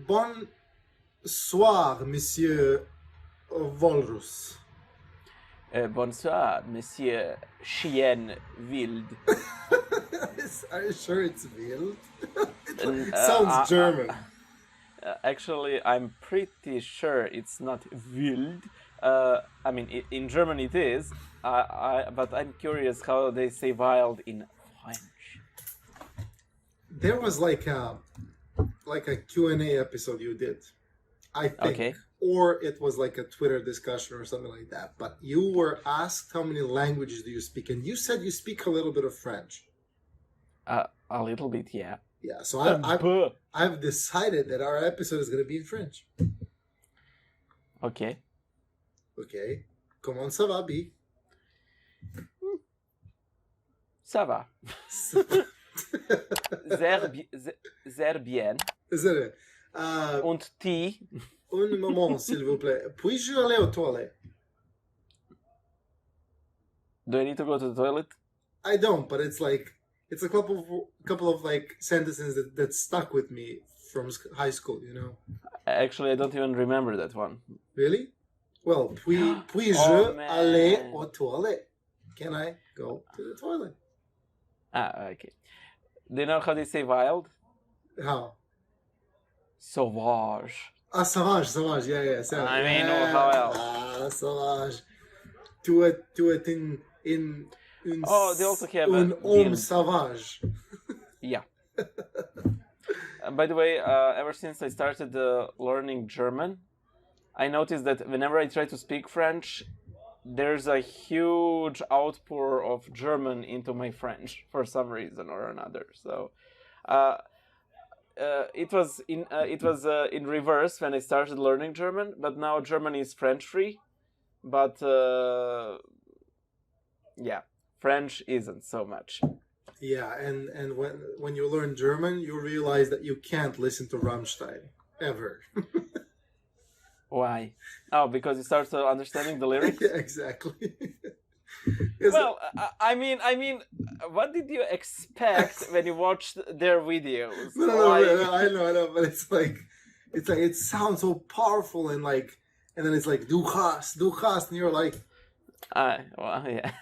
Bonsoir, Monsieur Walrus. Bonsoir, Monsieur Chien Wild. Are you sure it's wild? N- It sounds German. Actually, I'm pretty sure it's not wild. I mean, in German it is. But I'm curious how they say wild in French. There was like a Q&A episode you did, I think. Okay. Or it was like a Twitter discussion or something like that. But you were asked how many languages do you speak, and you said you speak a little bit of French. A little bit, yeah. Yeah, so Peu. I've decided that our episode is going to be in French. Okay. Okay. Comment ça va, B? Ça va. Sehr bien. Is Und ti? Un moment, s'il vous plaît. Puis-je aller aux toilettes? Do I need to go to the toilet? I don't, but it's a couple of like sentences that stuck with me from high school, you know. Actually, I don't even remember that one. Really? Well, puis-je Oh, aller man. aux toilettes? Can I go to the toilet? Okay. Do you know how they say wild? How? Sauvage. Sauvage, yeah. I mean, how else? Sauvage. To it in Oh, they also have un a homme guild. sauvage. Yeah. By the way, ever since I started learning German, I noticed that whenever I try to speak French, there's a huge outpour of German into my French for some reason or another. So, it was in reverse when I started learning German, but now German is French free. But yeah, French isn't so much. Yeah, and when you learn German, you realize that you can't listen to Rammstein ever. Why? Oh, because you start understanding the lyrics. Yeah, exactly. Well, I mean, what did you expect when you watched their videos? No, I know, but it's like it sounds so powerful and then it's like du hast, and you're like, well, yeah.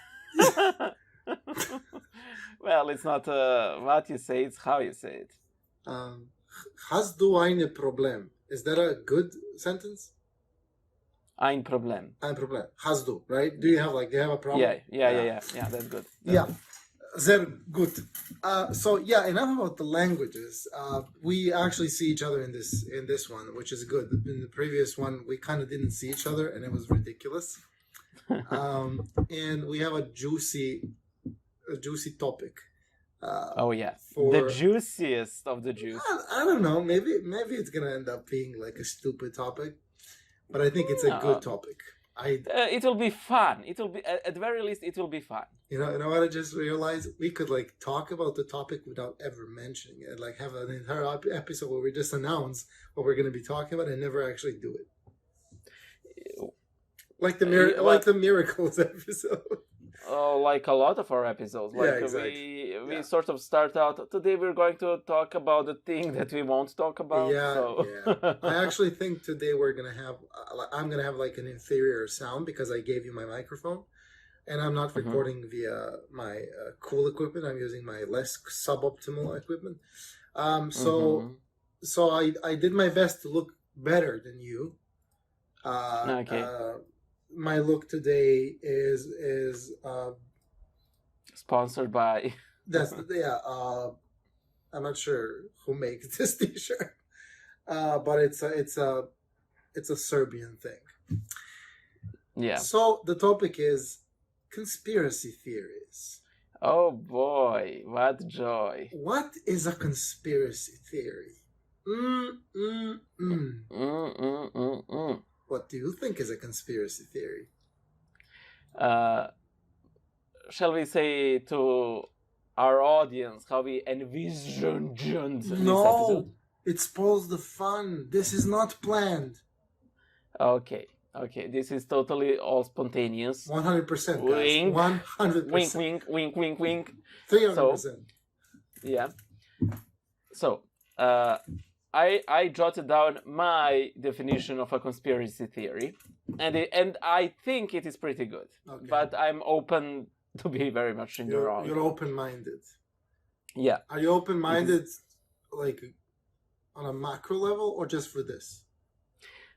Well, it's not what you say; it's how you say it. hast du ein Problem? Is that a good sentence? Ein Problem. Ein Problem. Hast du, right? Do you have a problem? Yeah. That's good. Yeah. Sehr good. So yeah, enough about the languages. We actually see each other in this one, which is good. In the previous one, we kind of didn't see each other, and it was ridiculous. And we have a juicy topic. Oh yeah, for the juiciest of the juice. I don't know. Maybe it's gonna end up being like a stupid topic, but I think it's a good topic. It will be fun. It will be at the very least. It will be fun. You know what I just realized? We could talk about the topic without ever mentioning it. Like have an entire episode where we just announce what we're going to be talking about and never actually do it. Like the miracles episode. Oh, like a lot of our episodes. Like Yeah, exactly. we sort of start out today. We're going to talk about the thing that we won't talk about. Yeah. I actually think today I'm gonna have like an inferior sound because I gave you my microphone, and I'm not recording via my cool equipment. I'm using my less suboptimal equipment. So I did my best to look better than you. Okay. My look today is sponsored by. I'm not sure who makes this T-shirt, but it's a Serbian thing. Yeah. So the topic is conspiracy theories. Oh boy, what joy! What is a conspiracy theory? What do you think is a conspiracy theory? Shall we say to our audience how we envisioned this episode? It spoils the fun. This is not planned. Okay. This is totally all spontaneous. 100%, Wink. guys. 100%. Wink. 300%. Yeah. So, I jotted down my definition of a conspiracy theory, and I think it is pretty good. Okay. But I'm open to be very much in the wrong. You're open-minded. Yeah. Are you open-minded, like, on a macro level, or just for this?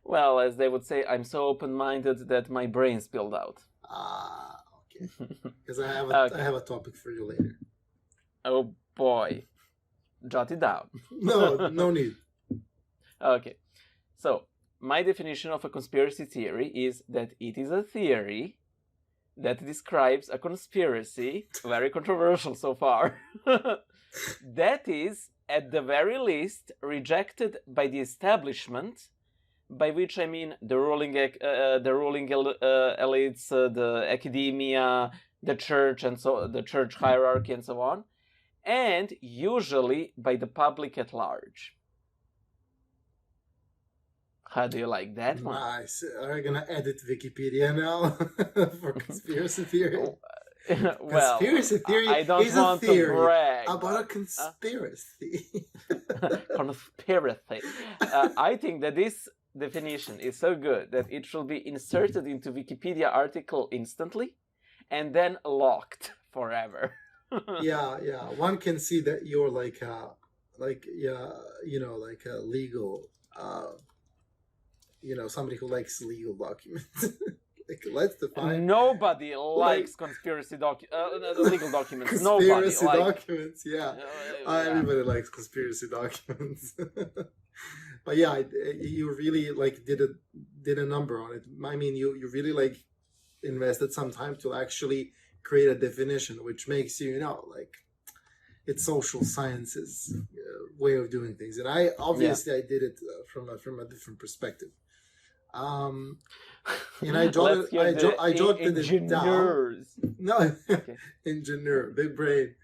Well, as they would say, I'm so open-minded that my brain spilled out. Ah, okay. Because I have Okay. I have a topic for you later. Oh boy, jot it down. No need. Okay, so my definition of a conspiracy theory is that it is a theory that describes a conspiracy, very controversial so far, that is, at the very least, rejected by the establishment, by which I mean the ruling elites, the academia, the church, and so the church hierarchy, and so on, and usually by the public at large. How do you like that one? Nice. Are you gonna edit Wikipedia now for conspiracy theory? Well, conspiracy theory I don't is want a theory to brag. about a conspiracy. Conspiracy. I think that this definition is so good that it should be inserted into Wikipedia article instantly and then locked forever. yeah. One can see that you're like a legal, somebody who likes legal documents. Like, let's define. Nobody likes conspiracy legal documents. Conspiracy Nobody documents, yeah. Everybody likes conspiracy documents. But yeah, you really like did a number on it. I mean, you really like invested some time to actually create a definition, which makes you like it's social sciences way of doing things. And I did it from a different perspective. And I jotted it down. No, okay. Engineer, big brain.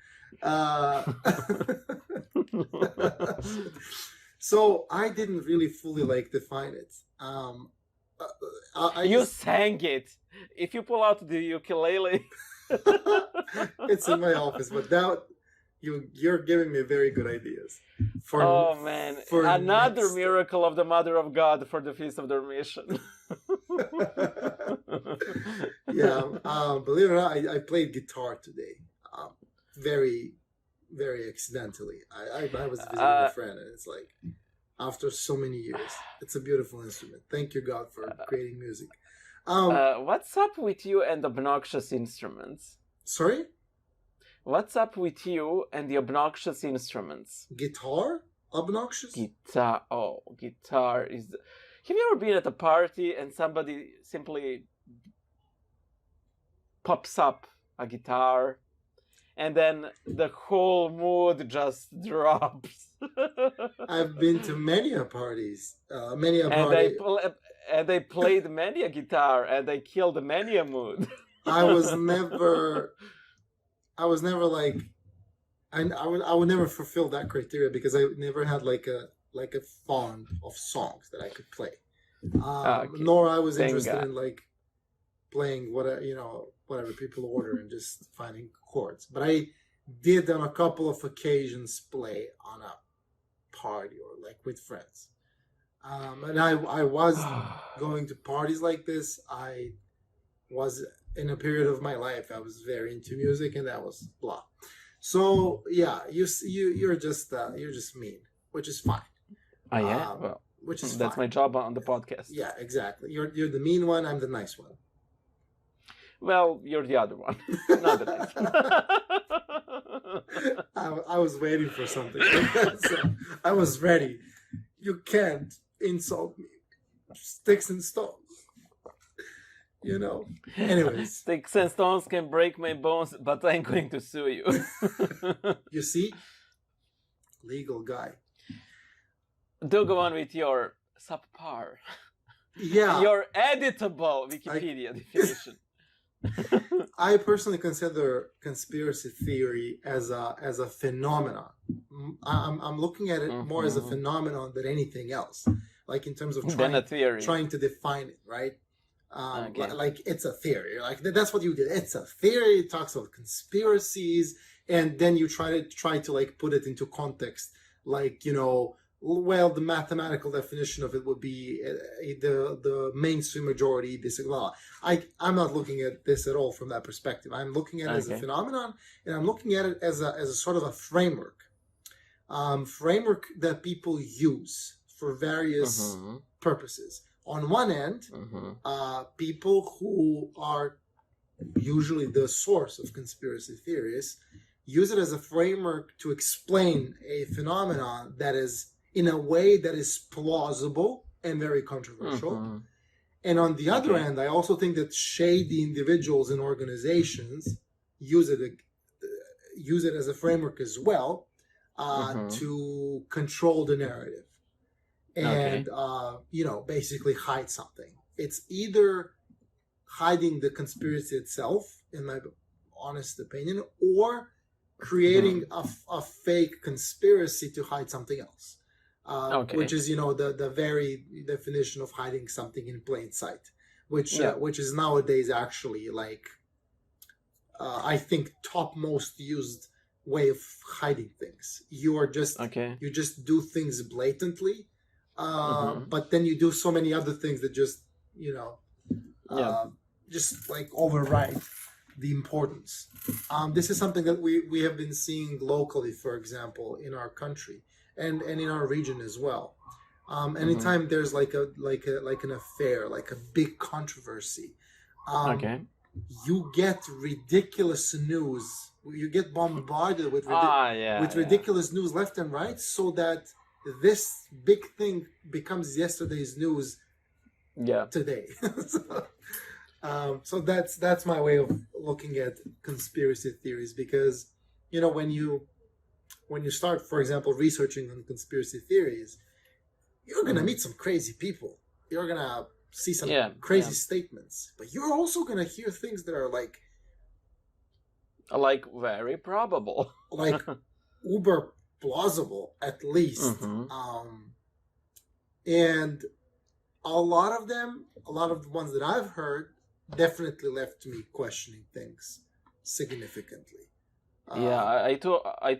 So I didn't really fully define it. You sang it. If you pull out the ukulele, it's in my office. But now you're giving me very good ideas. Another miracle of the Mother of God for the Feast of the Mission. Yeah, believe it or not, I played guitar today. Very, very accidentally. I was visiting a friend, and it's like, after so many years, it's a beautiful instrument. Thank you, God, for creating music. What's up with you and obnoxious instruments? Sorry? What's up with you and the obnoxious instruments? Guitar? Obnoxious? Guitar. Oh, guitar is... Have you ever been at a party and somebody simply pops up a guitar and then the whole mood just drops? I've been to many parties. And they played many a guitar and they killed many a mood. I was never like, I would never fulfill that criteria because I never had like a fond of songs that I could play. Nor I was interested in like playing whatever people order and just finding chords. But I did on a couple of occasions play on a party or like with friends. And I was going to parties like this. I was in a period of my life I was very into music, and that was blah. So yeah, you're just mean, which is fine. Well, which is that's fine. my job on the podcast. Yeah, exactly. You're the mean one. I'm the nice one. Well, you're the other one, not the nice one. I was waiting for something. So I was ready. You can't insult me. Sticks and stones. Anyways. Sticks and stones can break my bones, but I'm going to sue you. You see? Legal guy. Do go on with your subpar. Yeah. Your editable Wikipedia definition. I personally consider conspiracy theory as a phenomenon. I'm looking at it more as a phenomenon than anything else. Like in terms of trying to define it, right? Like it's a theory. Like that's what you did. It's a theory. It talks about conspiracies, and then you try to like put it into context. Like well, the mathematical definition of it would be the mainstream majority disagree. Well, I'm not looking at this at all from that perspective. I'm looking at it as a Okay. phenomenon, and I'm looking at it as a sort of a framework, that people use for various Mm-hmm. purposes. On one end, Mm-hmm. people who are usually the source of conspiracy theories use it as a framework to explain a phenomenon that is in a way that is plausible and very controversial. Mm-hmm. And on the other Okay. end, I also think that shady individuals and organizations use it as a framework as well, Mm-hmm. to control the narrative and Okay. basically hide something. It's either hiding the conspiracy itself, in my honest opinion, or creating a fake conspiracy to hide something else, Okay. which is the very definition of hiding something in plain sight, which Yeah. which is nowadays actually like I think topmost used way of hiding things. Okay. You just do things blatantly, Mm-hmm. but then you do so many other things that just Yeah. uh, just like override the importance. This is something that we have been seeing locally, for example, in our country and in our region as well. Anytime there's like an affair, like a big controversy, Okay. you get ridiculous news. You get bombarded with Yeah. ridiculous news left and right, so that this big thing becomes yesterday's news Yeah. today. So that's my way of looking at conspiracy theories, because when you start, for example, researching on conspiracy theories, you're gonna meet some crazy people. You're gonna see some crazy statements, but you're also gonna hear things that are like very probable. uber plausible, at least. And a lot of the ones that I've heard definitely left me questioning things significantly. I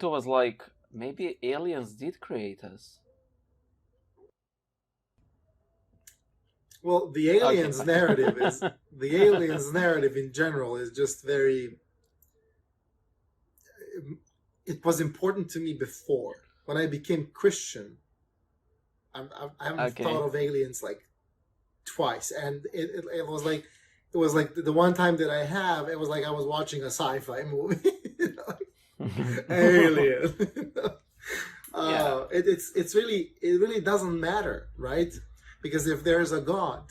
too was like, maybe aliens did create us. Well, the aliens narrative in general is just very. It was important to me before. When I became Christian, I haven't thought of aliens like twice, and it was like the one time that I have, it was like I was watching a sci-fi movie. Alien. It really doesn't matter, right? Because if there's a God,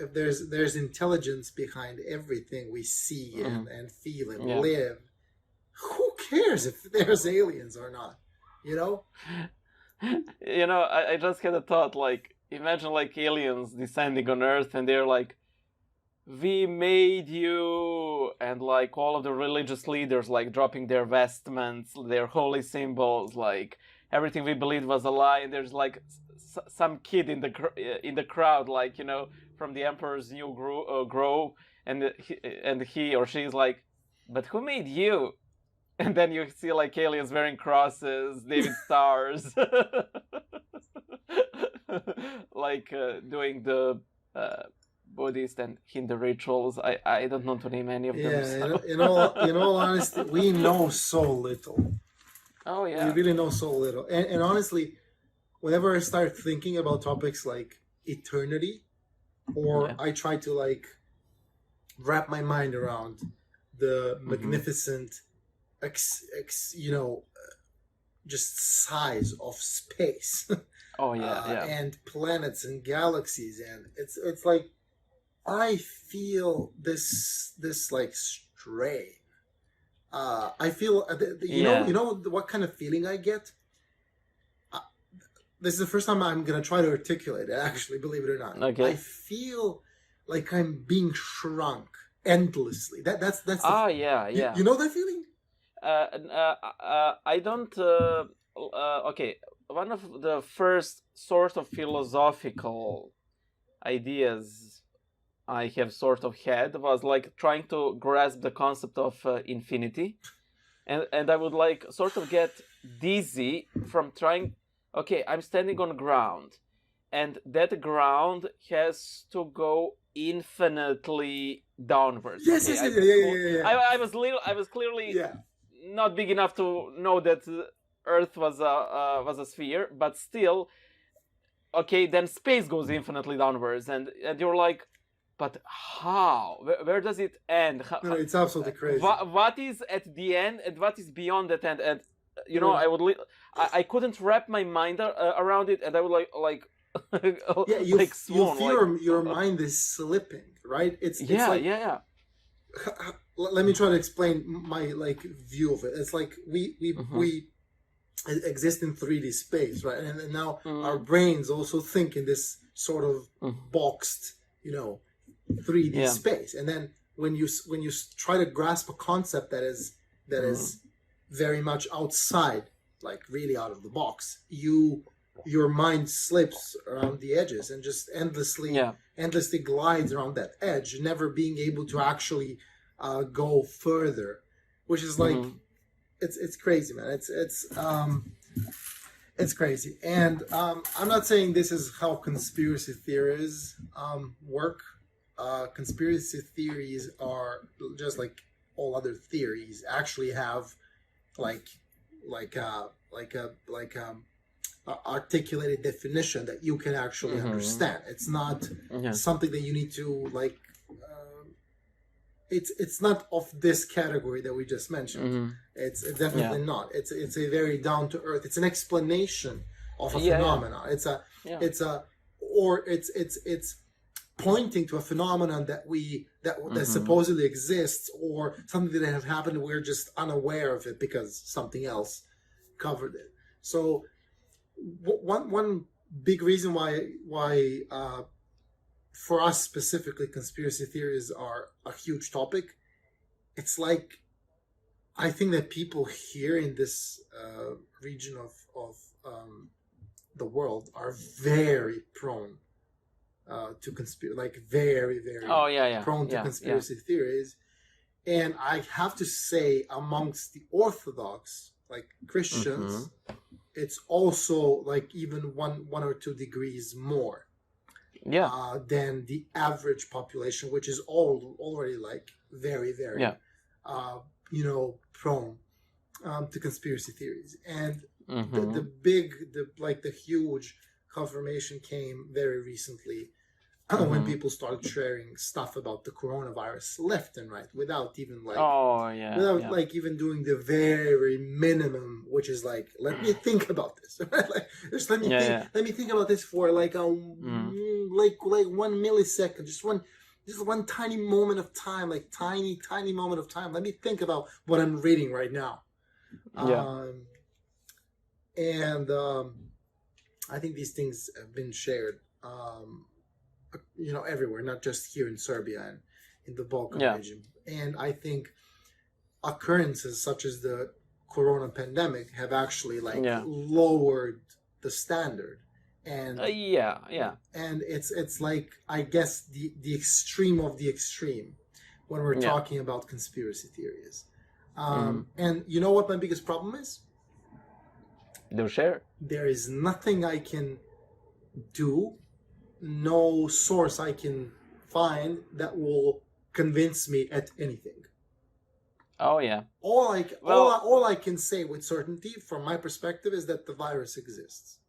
if there's intelligence behind everything we see and feel and live, who cares if there's aliens or not? I just had a thought, like, imagine like aliens descending on Earth and they're like, we made you, and like all of the religious leaders like dropping their vestments, their holy symbols, like everything we believed was a lie, and there's like some kid in the crowd, like from the Emperor's New Grove, and he or she is like, but who made you? And then you see like aliens wearing crosses, David stars, like doing the Buddhist and Hindu rituals. I don't know to name any of them. Yeah, in all honesty, we know so little. Oh yeah, we really know so little. And honestly, whenever I start thinking about topics like eternity, or I try to like wrap my mind around the magnificent, just size of space. Oh yeah. And planets and galaxies, and it's like I feel this like strain. I feel you know what kind of feeling I get. This is the first time I'm gonna try to articulate it. Actually, believe it or not, I feel like I'm being shrunk endlessly. That's. Yeah. You know that feeling? I don't. Okay, one of the first sort of philosophical ideas I have sort of had was like trying to grasp the concept of infinity, and I would like sort of get dizzy from trying okay, I'm standing on ground, and that ground has to go infinitely downwards. Yes, Okay, yes, yes, yeah, yeah, yeah, yeah, yeah. I was clearly Yeah. not big enough to know that Earth was a sphere, but still, okay, then space goes infinitely downwards, and you're like, but how? Where does it end? No, it's absolutely crazy. What is at the end, and what is beyond that end? And you No, know, no. I couldn't wrap my mind around it, and I would like Yeah, you like you swoon, feel your mind is slipping, right? It's yeah, like yeah, let me try to explain my like view of it. It's like we exist in 3D space, right? And now our brains also think in this sort of boxed, 3D yeah, space. And then when you try to grasp a concept that is very much outside, like really out of the box, your mind slips around the edges and just endlessly glides around that edge, never being able to actually go further, which is like it's crazy, man. It's crazy. And I'm not saying this is how conspiracy theories work. Conspiracy theories are just like all other theories. Actually, have like articulated definition that you can actually understand. It's not something that you need to like. It's not of this category that we just mentioned. It's definitely not. It's a very down to earth. It's an explanation of a phenomenon. It's pointing to a phenomenon that supposedly exists, or something that has happened. We're just unaware of it because something else covered it. So one big reason why for us specifically, conspiracy theories are a huge topic. It's like, I think that people here in this region of the world are very prone to conspiracy, like very, very prone to conspiracy theories. And I have to say, amongst the Orthodox, like Christians, it's also like even one or two degrees more than the average population, which is already like very, very, prone to conspiracy theories. And the huge confirmation came very recently when people started sharing stuff about the coronavirus left and right without even like like even doing the very minimum, which is like, let me think about this. Like, just let me think about this for like like 1 millisecond, just one tiny moment of time, like tiny moment of time. Let me think about what I'm reading right now. And I think these things have been shared everywhere, not just here in Serbia and in the Balkan region. And I think occurrences such as the corona pandemic have actually like lowered the standard. And and it's like, I guess, the extreme of the extreme when we're talking about conspiracy theories. And you know what my biggest problem is? Do share. There is nothing I can do, no source I can find that will convince me at anything. Oh yeah. All I can say with certainty, from my perspective, is that the virus exists.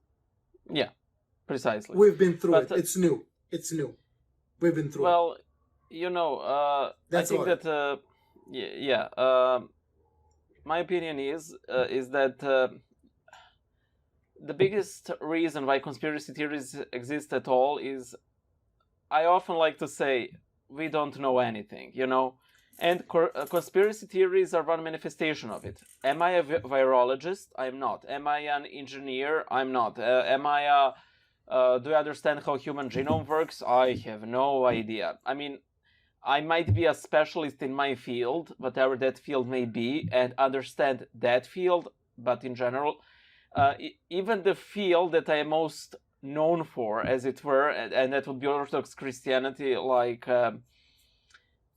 Yeah, precisely. We've been through it. It's new. We've been through it. Well, I think that my opinion is that the biggest reason why conspiracy theories exist at all is, I often like to say, we don't know anything, and conspiracy theories are one manifestation of it. Am I a virologist? I'm not. Am I an engineer? I'm not. Do I understand how human genome works? I have no idea. I mean, I might be a specialist in my field, whatever that field may be, and understand that field, but in general, even the field that I am most known for, as it were, and that would be Orthodox Christianity, like,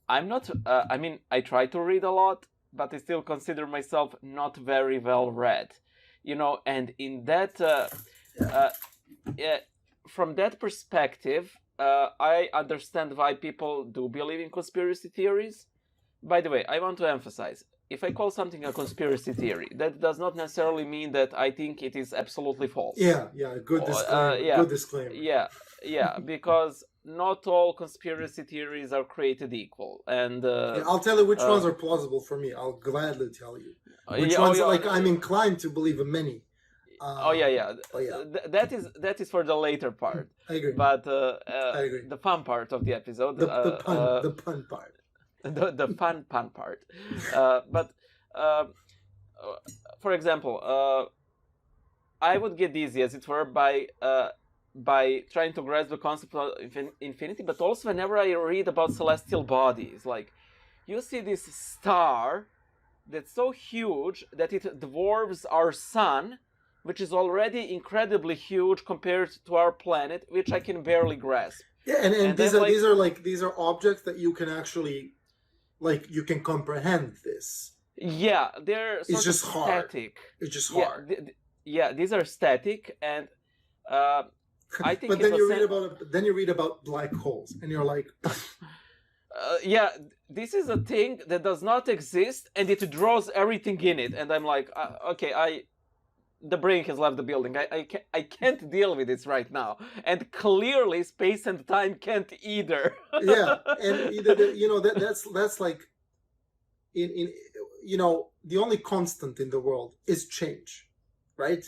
I'm not, I try to read a lot, but I still consider myself not very well read, and in that, Uh, yeah, from that perspective, I understand why people do believe in conspiracy theories. By the way, I want to emphasize, if I call something a conspiracy theory, that does not necessarily mean that I think it is absolutely false. Yeah, good disclaimer. Yeah, Good disclaimer. Yeah, because not all conspiracy theories are created equal, and I'll tell you which ones are plausible for me. I'll gladly tell you which ones. I'm inclined to believe in many. That is for the later part. I agree. But I agree. The fun part of the episode, the pun part. The fun part. But for example, I would get dizzy, as it were, by trying to grasp the concept of infinity. But also, whenever I read about celestial bodies, like you see this star that's so huge that it dwarfs our sun, which is already incredibly huge compared to our planet, which I can barely grasp. Yeah, and these are objects that you can actually, you can comprehend this. Yeah, they're it's just static. It's just hard. Yeah, these are static, and I think. But then you read about black holes, and you're like. Yeah, this is a thing that does not exist, and it draws everything in it, and I'm like, okay, the brain has left the building. I can't deal with this right now, and clearly space and time can't either. Yeah, and that's like, in the only constant in the world is change, right?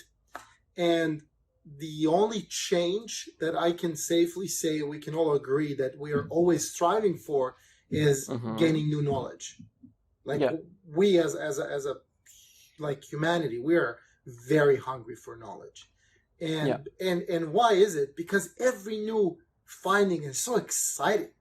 And the only change that I can safely say we can all agree that we are always striving for is gaining new knowledge. We as a humanity, we are very hungry for knowledge. And why is it? Because every new finding is so exciting.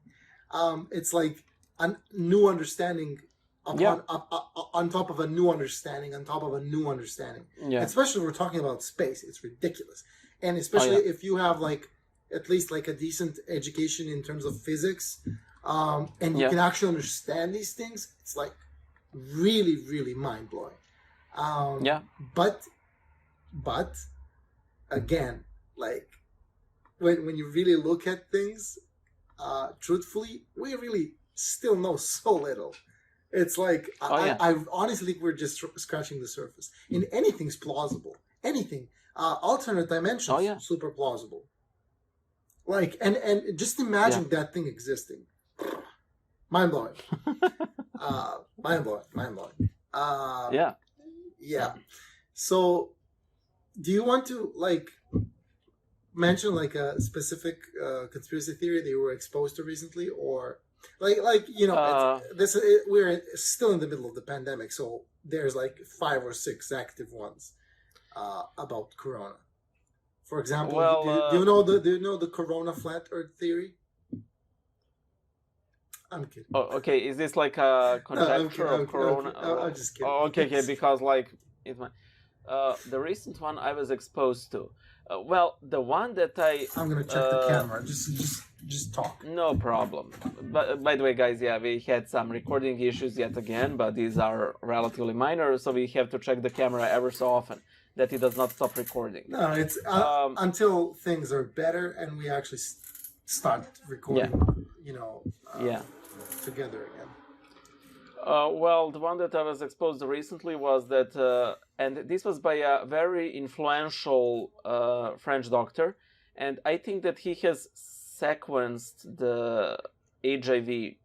It's like a new understanding on top of a new understanding on top of a new understanding. Yeah. Especially if we're talking about space, it's ridiculous. And especially if you have at least a decent education in terms of physics, and you can actually understand these things, it's really, really mind blowing. But again, when you really look at things, truthfully, we really still know so little. It's I honestly think we're just scratching the surface. And anything's plausible. Anything. Alternate dimensions, super plausible. And just imagine that thing existing. Mind blowing. Mind blowing. Yeah. So, do you want to mention a specific conspiracy theory that you were exposed to recently, or we're still in the middle of the pandemic, so there's 5 or 6 active ones about Corona. For example, do you know the Corona flat Earth theory? I'm kidding. Oh, okay. Is this a conjecture of Corona? I'm just kidding. Oh, okay, because it's my. The recent one I was exposed to. The one that I'm gonna check the camera. Just talk. No problem. But by the way, guys, we had some recording issues yet again, but these are relatively minor, so we have to check the camera ever so often that it does not stop recording. No, it's until things are better and we actually start recording. Together again. The one that I was exposed to recently was that, and this was by a very influential French doctor, and I think that he has sequenced the HIV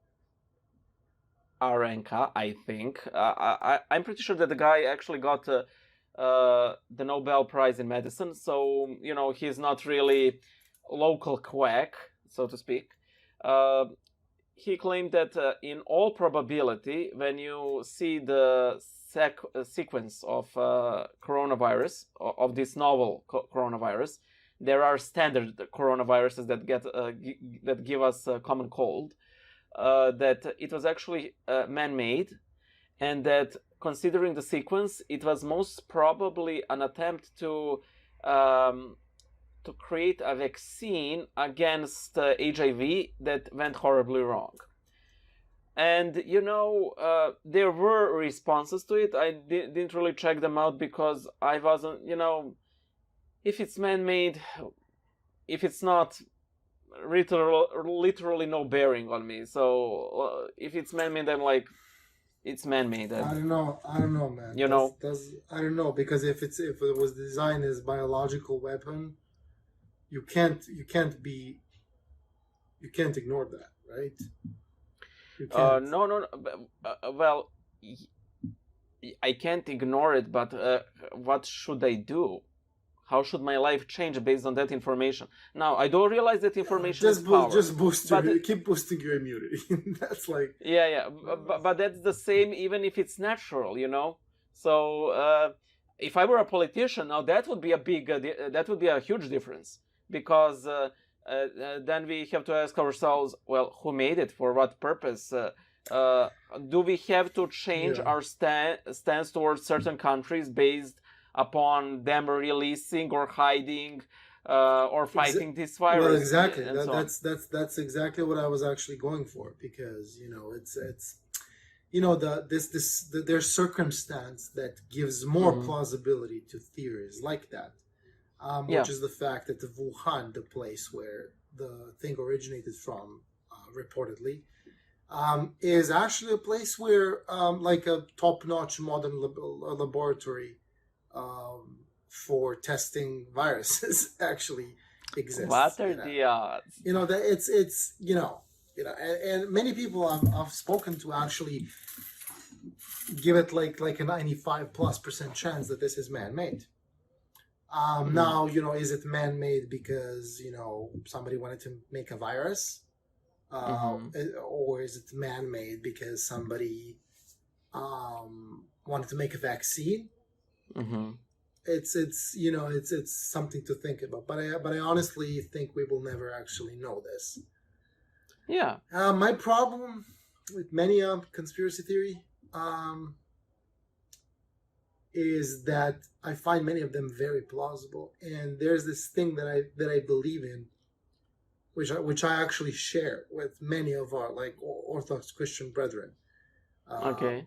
RNA, I think. I'm pretty sure that the guy actually got the Nobel Prize in medicine, so, he's not really local quack, so to speak. He claimed that in all probability, when you see the sequence of coronavirus, of this novel coronavirus, there are standard coronaviruses that give us a common cold, that it was actually man-made, and that considering the sequence, it was most probably an attempt to create a vaccine against HIV that went horribly wrong. And, there were responses to it. I didn't really check them out because I wasn't, if it's man-made, if it's not literally no bearing on me. So if it's man-made, I'm like, it's man-made. I don't know, man. You know. I don't know, because if it was designed as biological weapon, you can't ignore that, right? You can't. No. Well, I can't ignore it, but what should I do? How should my life change based on that information? Now, I don't realize that information is power. Just keep boosting your immunity. That's like... Yeah. But that's the same even if it's natural, you know? So if I were a politician, now that would be a huge difference. Because then we have to ask ourselves, well, who made it? For what purpose? Do we have to change our stance towards certain countries based upon them releasing or hiding or fighting this virus? Well, exactly. That's exactly what I was actually going for, because it's there's circumstance that gives more plausibility to theories like that, which is the fact that the Wuhan, the place where the thing originated from, reportedly, is actually a place where like a top-notch modern laboratory for testing viruses actually exists. What are the odds? That it's and many people I've spoken to actually give it like a 95+% chance that this is man-made. Now, is it man-made because somebody wanted to make a virus, or is it man-made because somebody wanted to make a vaccine? It's something to think about, but I honestly think we will never actually know this. Yeah. My problem with many conspiracy theory is that I find many of them very plausible, and there's this thing that I believe in, which I actually share with many of our like Orthodox Christian brethren. Okay.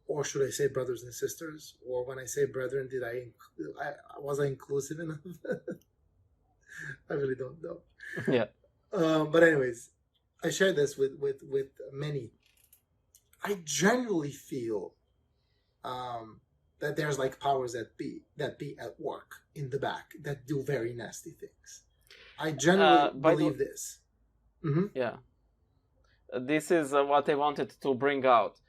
Or should I say brothers and sisters? Or when I say brethren, was I inclusive enough? I really don't know. Yeah. But anyways, I share this with many. I genuinely feel that there's like powers that be at work in the back that do very nasty things. I genuinely believe this. Yeah. This is what I wanted to bring out.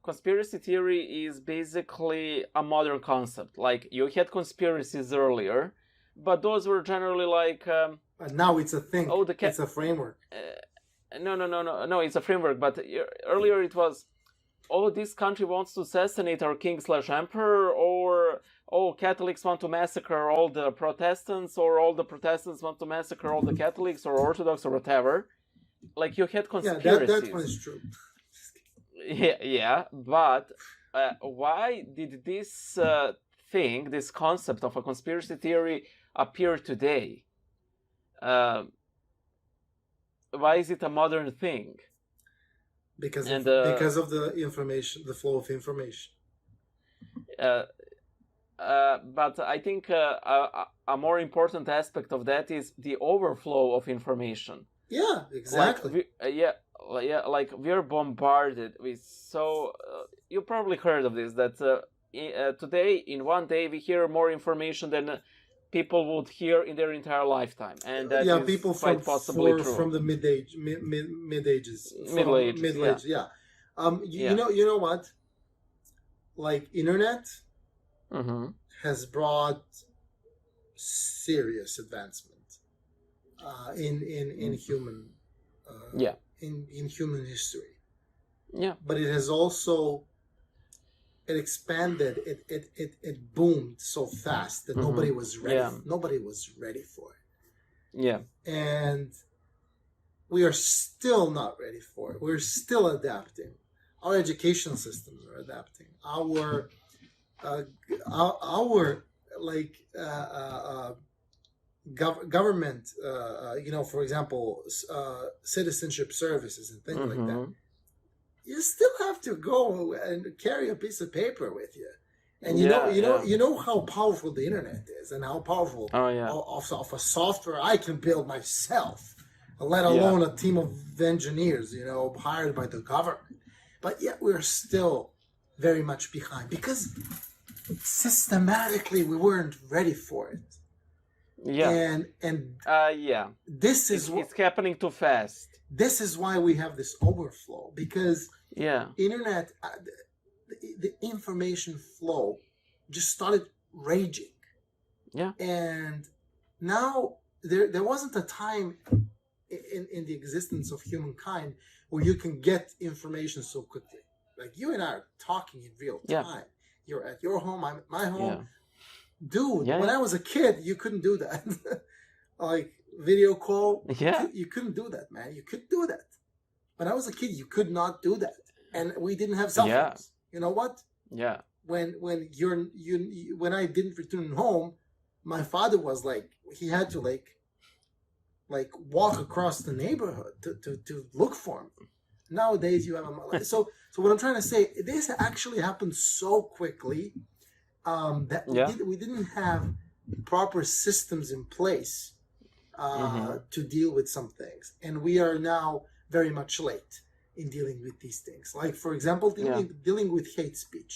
Conspiracy theory is basically a modern concept. Like, you had conspiracies earlier, but those were generally like... now it's a thing. It's a framework. No, it's a framework. But earlier it was, this country wants to assassinate our king/emperor, or Catholics want to massacre all the Protestants, or all the Protestants want to massacre all the Catholics or Orthodox or whatever. Like, you had conspiracies. Yeah, that one is true. Yeah, but why did this this concept of a conspiracy theory appear today? Why is it a modern thing? Because of the information, the flow of information. But I think a more important aspect of that is the overflow of information. Yeah, exactly. Like we're bombarded with you probably heard of this, that today, in one day, we hear more information than people would hear in their entire lifetime, and that is people quite possibly true. From the mid ages. Middle ages. Yeah. You know what? Like, internet has brought serious advancement in human in human history. Yeah. But it has also expanded. It boomed so fast that nobody was ready. Yeah. Nobody was ready for it. Yeah. And we are still not ready for it. We're still adapting. Our education systems are adapting. Our government, for example, citizenship services and things like that. You still have to go and carry a piece of paper with you. And Yeah, yeah. you know how powerful the internet is, and how powerful Oh yeah. of a software I can build myself, let Yeah. alone a team of engineers, hired by the government. But yet we're still very much behind because systematically we weren't ready for it. Yeah. And Yeah. this is It's happening too fast. this is why we have this overflow, because Yeah. internet, the information flow just started raging. Yeah. And now there wasn't a time in the existence of humankind where you can get information so quickly. Like you and I are talking in real Yeah. time. You're at your home, I'm at my home. Yeah. Dude, Yeah, when yeah. I was a kid, you couldn't do that. Like video call, Yeah. you couldn't do that, man. You couldn't do that. When I was a kid, you could not do that, and we didn't have cell Yeah. phones. You know what? Yeah. When I didn't return home, my father was like, he had to like walk across the neighborhood to look for me. Nowadays, you have a so what I'm trying to say, this actually happened so quickly that Yeah. we didn't have proper systems in place to deal with some things, and we are now very much late in dealing with these things. Like, for example, dealing with hate speech.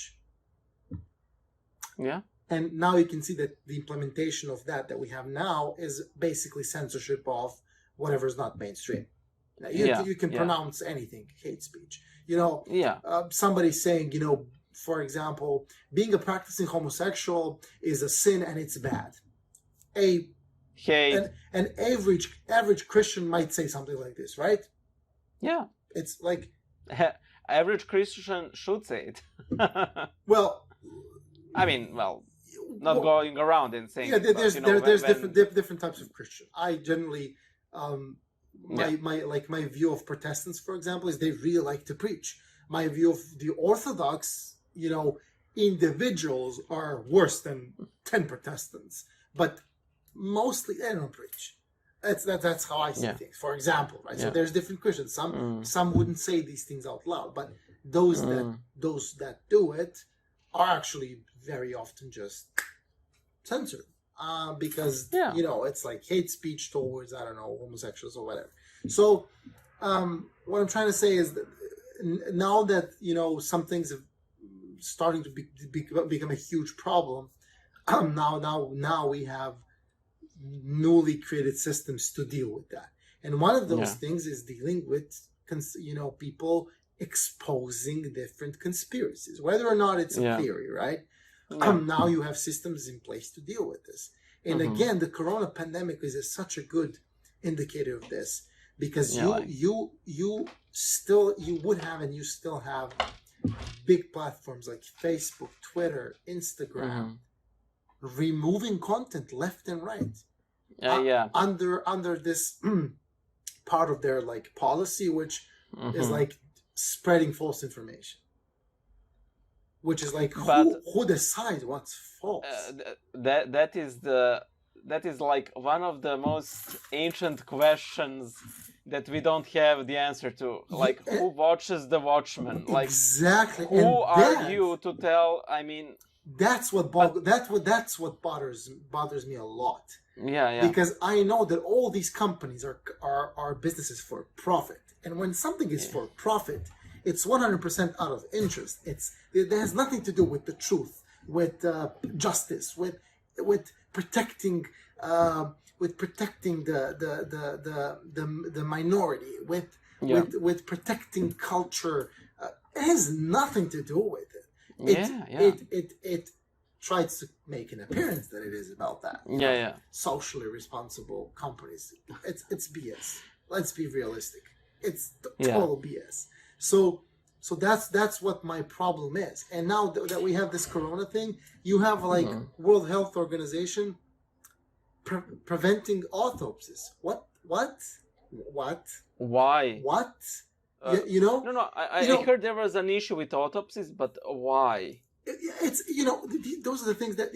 Yeah. And now you can see that the implementation of that we have now is basically censorship of whatever is not mainstream. Now, you can pronounce anything hate speech. Yeah. Somebody saying, for example, being a practicing homosexual is a sin and it's bad. Hate. An average Christian might say something like this, right? Yeah. It's like Average Christian should say it. well, I mean, not going around and saying. Yeah, it, there's different types of Christian. I generally, my view of Protestants, for example, is they really like to preach. My view of the Orthodox, individuals are worse than 10 Protestants, but mostly they don't preach. That's how I see things. For example, right? So there's different Christians. Some wouldn't say these things out loud, but those that do it are actually very often just censored because it's like hate speech towards, I don't know, homosexuals or whatever. So what I'm trying to say is that now that some things are starting to become a huge problem, now we have newly created systems to deal with that. And one of those things is dealing with people exposing different conspiracies, whether or not it's a theory, right? Now you have systems in place to deal with this. And again, the corona pandemic is such a good indicator of this, because you still have big platforms like Facebook, Twitter, Instagram, removing content left and right. Under this part of their policy, which is spreading false information. Which is who decides what's false? That is one of the most ancient questions that we don't have the answer to. Who watches the Watchmen? Exactly. Who are you to tell? I mean, that's what bothers me a lot. Yeah. Because I know that all these companies are businesses for profit, and when something is for profit, it's 100% out of interest. It has nothing to do with the truth, with justice, with protecting the minority, with protecting culture. It has nothing to do with it. It tries to make an appearance that it is about that. Socially responsible companies. It's BS. Let's be realistic. It's total BS. So that's what my problem is. And now that we have this corona thing, you have World Health Organization preventing autopsies. What? Why? What? No. I heard there was an issue with autopsies, but why? It's those are the things that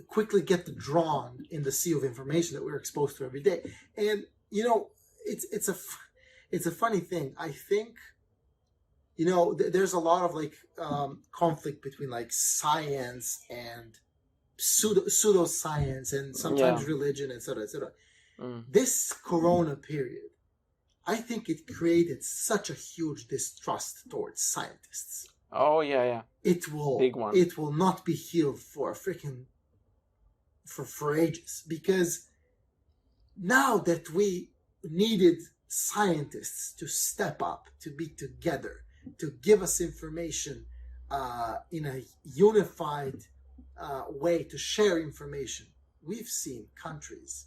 quickly get drawn in the sea of information that we're exposed to every day. And it's a funny thing. I think there's a lot of like conflict between like science and pseudoscience and sometimes Yeah. religion, etc., etc. Mm. This Corona period, I think it created such a huge distrust towards scientists. Oh yeah. Big one. It will not be healed for for ages, because now that we needed scientists to step up, to be together, to give us information in a unified way, to share information. We've seen countries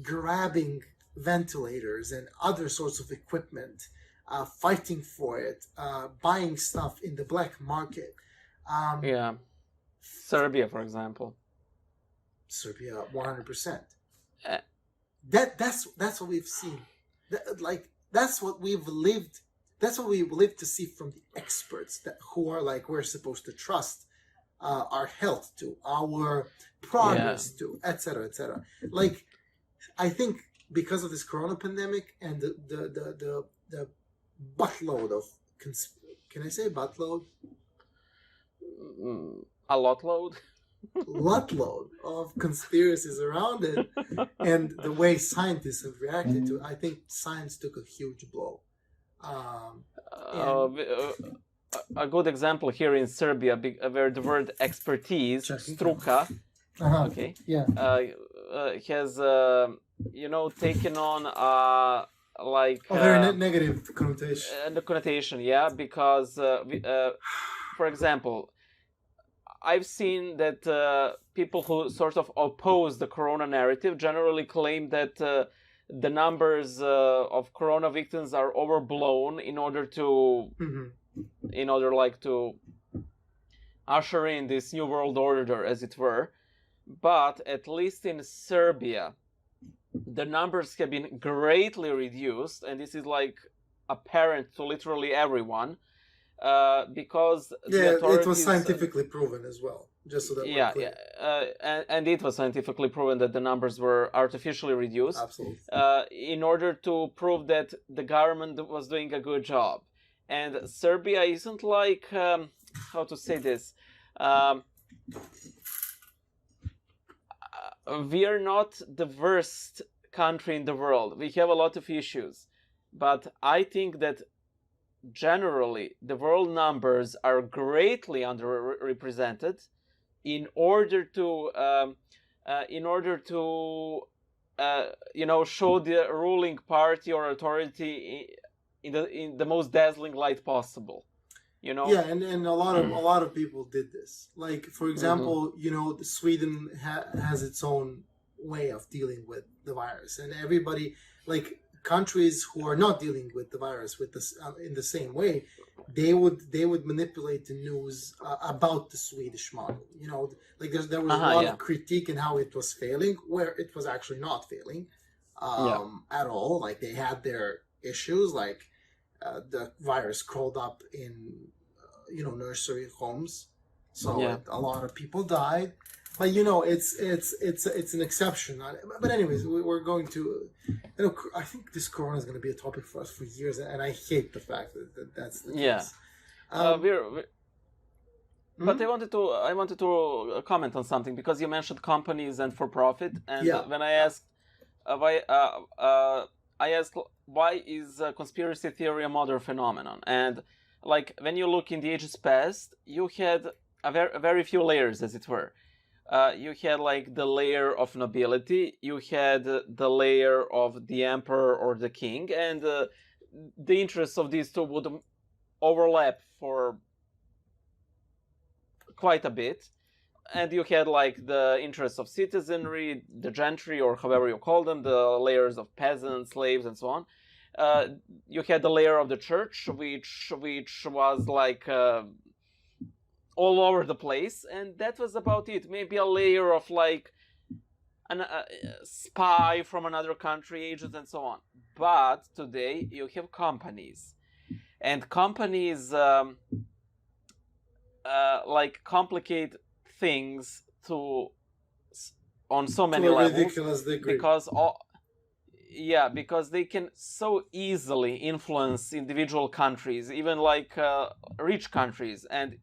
grabbing ventilators and other sorts of equipment, fighting for it, buying stuff in the black market. Yeah. Serbia, for example. Serbia, 100%. Uh, That's what we've seen. That's what we've lived. That's what we lived to see from the experts who are like we're supposed to trust our health to, our progress to, etc., etc. Like, I think because of this Corona pandemic and the buttload of can I say buttload? A lot load. Load of conspiracies around it, and the way scientists have reacted to it, I think science took a huge blow. A good example here in Serbia, where the word expertise, struka, okay, has taken on like very negative connotation. The connotation, yeah, because for example, I've seen that people who sort of oppose the Corona narrative generally claim that the numbers of Corona victims are overblown in order to, to usher in this new world order, as it were. But at least in Serbia, the numbers have been greatly reduced, and this is like apparent to literally everyone. Because it was scientifically proven as well. Just so that we're clear. And it was scientifically proven that the numbers were artificially reduced. Absolutely. In order to prove that the government was doing a good job, and Serbia isn't like how to say this. We are not the worst country in the world. We have a lot of issues, but I think that generally the world numbers are greatly underrepresented in order to show the ruling party or authority in the most dazzling light possible. And a lot of people did this. Like, for example, Sweden has its own way of dealing with the virus, and everybody, like, countries who are not dealing with the virus with this in the same way, they would manipulate the news about the Swedish model. Like there was a lot of critique in how it was failing, where it was actually not failing at all. Like, they had their issues, like the virus crawled up in nursery homes, so a lot of people died. But it's an exception. But anyways, we're going to. I think this Corona is going to be a topic for us for years, and I hate the fact that that's the case. But I wanted to comment on something, because you mentioned companies and for profit, and when I asked why is conspiracy theory a modern phenomenon, and like when you look in the ages past, you had a very few layers, as it were. You had like the layer of nobility, you had the layer of the emperor or the king, and the interests of these two would overlap for quite a bit. And you had like the interests of citizenry, the gentry, or however you call them, the layers of peasants, slaves, and so on. You had the layer of the church, which was like all over the place, and that was about it. Maybe a layer of like a spy from another country, agents, and so on. But today you have companies, and companies like complicate things on so many levels, ridiculous degree. because yeah, because they can so easily influence individual countries, even like rich countries, and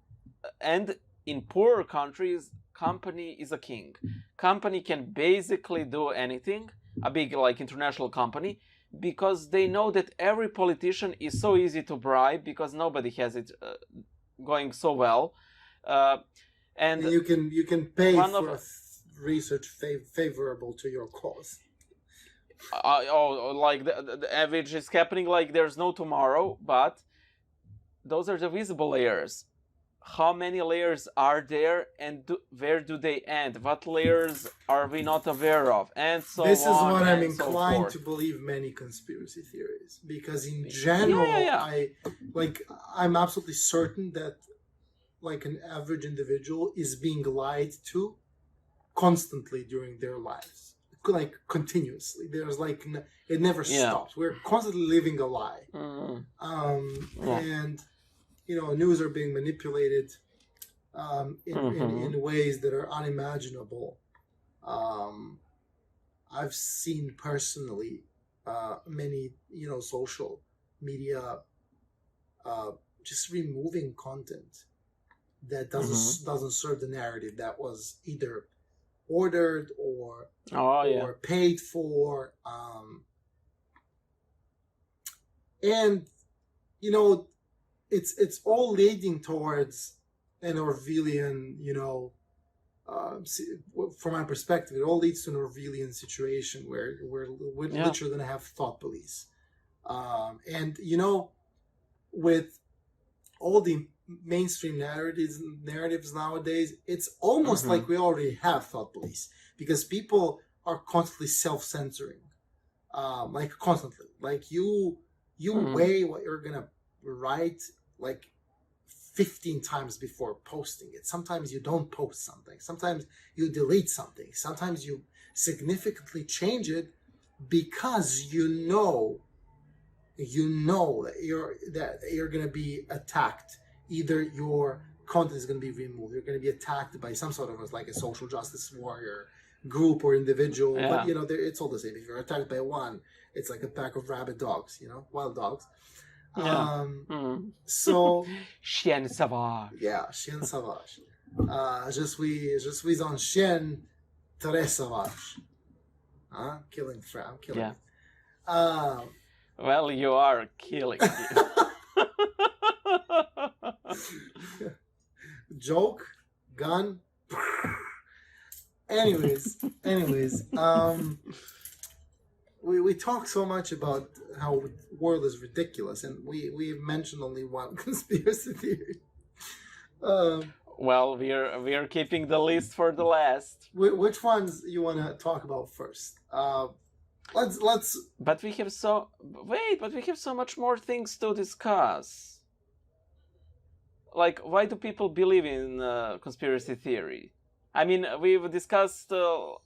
in poorer countries, company is a king. Company can basically do anything, a big like international company, because they know that every politician is so easy to bribe because nobody has it going so well. Uh, And and you can pay one for of research favorable to your cause. like the average is happening like there's no tomorrow, but those are the visible layers. How many layers are there, and where do they end? What layers are we not aware of, and so This is on what I'm and so inclined forth. to believe many conspiracy theories, because in Yeah, general, yeah. I'm absolutely certain that like an average individual is being lied to constantly during their lives, like continuously. There's like it never Yeah. stops. We're constantly living a lie, Yeah. and news are being manipulated in ways that are unimaginable. I've seen personally many social media just removing content that doesn't serve the narrative that was either ordered or paid for, and it's all leading towards an Orwellian, from my perspective, it all leads to an Orwellian situation where we're literally going to have thought police, and with all the mainstream narratives nowadays, it's almost like we already have thought police, because people are constantly self-censoring, like constantly, like you weigh what you're gonna write like 15 times before posting it. Sometimes you don't post something, sometimes you delete something, sometimes you significantly change it, because you know that you're going to be attacked. Either your content is going to be removed, you're going to be attacked by some sort of like a social justice warrior group or individual, but it's all the same. If you're attacked by one, it's like a pack of rabid dogs, wild dogs. So chien sauvage. Yeah, chien sauvage. Je suis un chien très sauvage. I'm killing. Well, you are killing me. Joke, gun. Anyways, we talk so much about how the world is ridiculous, and we've mentioned only one conspiracy theory. Well, we're keeping the list for the last. Which ones you want to talk about first? Let's. But we have so much more things to discuss. Like, why do people believe in conspiracy theory? I mean, we've discussed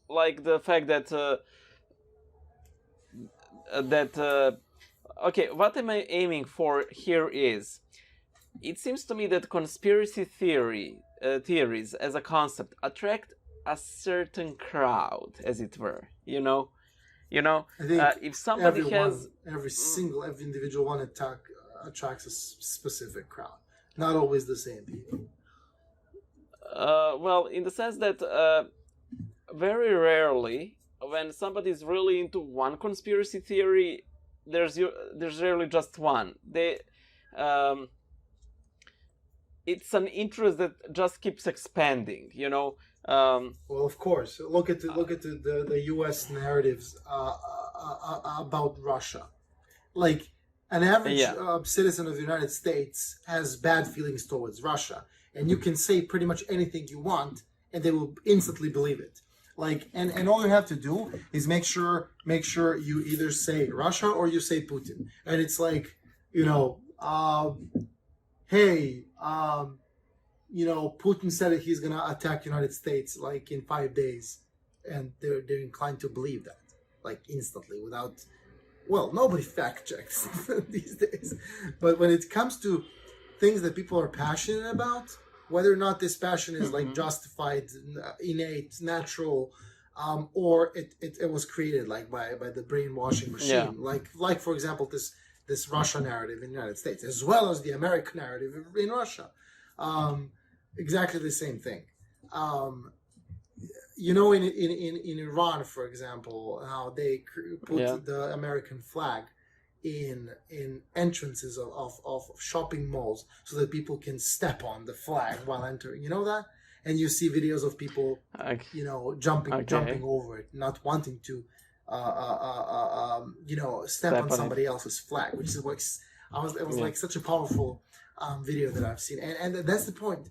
like the fact that okay, what am I aiming for here is, it seems to me that conspiracy theories as a concept attract a certain crowd, as it were. I think if somebody every individual one attracts a specific crowd, not always the same people. Well, in the sense that very rarely, when somebody is really into one conspiracy theory, there's rarely just one. It's an interest that just keeps expanding. Well, of course, look at the U.S. narratives about Russia. Like, an average citizen of the United States has bad feelings towards Russia, and you can say pretty much anything you want, and they will instantly believe it. Like, and all you have to do is make sure you either say Russia or you say Putin, and it's like, hey, Putin said that he's gonna attack United States like in 5 days, and they're inclined to believe that like instantly without. Well, nobody fact checks these days, but when it comes to things that people are passionate about, whether or not this passion is like justified, innate, natural, or it was created like by the brainwashing Yeah. machine, like for example this Russia narrative in the United States, as well as the American narrative in Russia. Exactly the same thing. Um, in Iran, for example, how they put Yeah. the American flag in entrances of shopping malls so that people can step on the flag while entering. You know that? And you see videos of people, Okay. jumping over it, not wanting to, step on Step on it. somebody else's flag, which is what it was Yeah. like such a powerful video that I've seen, and that's the point.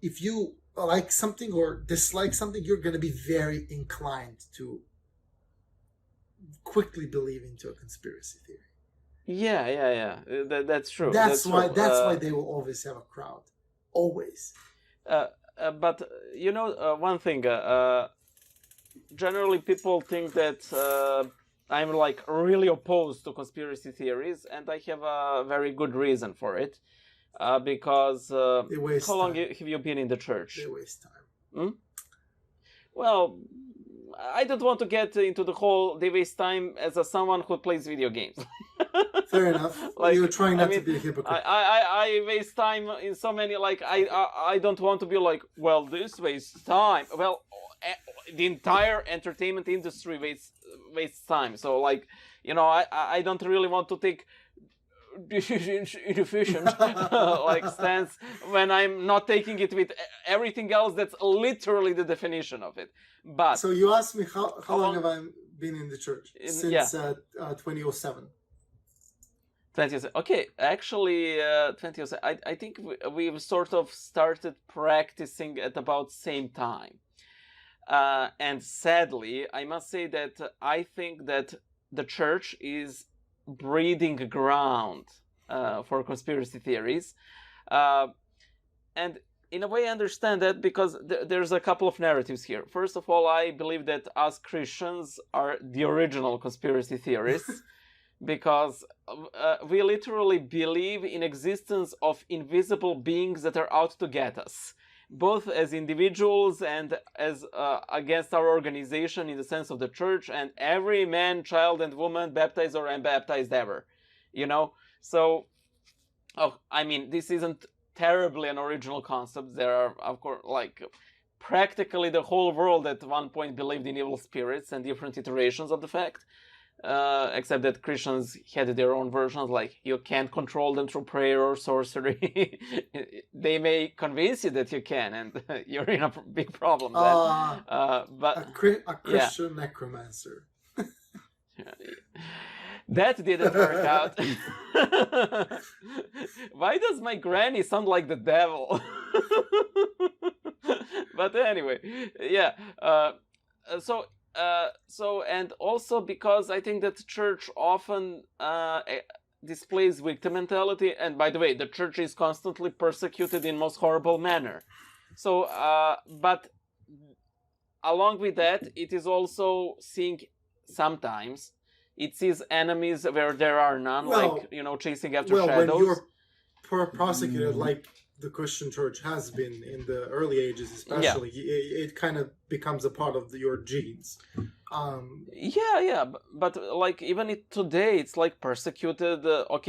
If you like something or dislike something, you're going to be very inclined to quickly believe into a conspiracy theory. Yeah. That's true. That's why. True. That's why they will always have a crowd. Always. But one thing. Generally, people think that I'm like really opposed to conspiracy theories, and I have a very good reason for it. Because They waste how long time. have you been in the church? They waste time. Well, I don't want to get into the whole they waste time as someone who plays video games. Fair enough. You're trying not to be a hypocrite. I waste time in so many, like, I don't want to be like, well, this wastes time. Well, the entire entertainment industry wastes time. So, like, I don't really want to take inefficient like stance when I'm not taking it with everything else that's literally the definition of it. But so you asked me how long have I been in the church? Since 2007. 2007. Okay, actually, 2007. I think we've sort of started practicing at about same time. And sadly, I must say that I think that the church is breeding ground for conspiracy theories. And in a way I understand that because there's a couple of narratives here. First of all, I believe that us Christians are the original conspiracy theorists because we literally believe in existence of invisible beings that are out to get us, both as individuals and as against our organization in the sense of the church and every man, child, and woman, baptized or unbaptized ever. So, I mean, this isn't terribly an original concept. There are, of course, like, practically the whole world at one point believed in evil spirits and different iterations of the fact. Except that Christians had their own versions, like you can't control them through prayer or sorcery. They may convince you that you can, and you're in a big problem then. But a Christian necromancer. That didn't work out. Why does my granny sound like the devil? But anyway, yeah. So and also because I think that the church often displays victim mentality, and by the way, the church is constantly persecuted in most horrible manner. So, but along with that, it is also seeing sometimes it sees enemies where there are none, like chasing after shadows. When you're prosecuted like the Christian church has been in the early ages, especially, it kind of becomes a part of your genes. But like even today, it's like persecuted. Like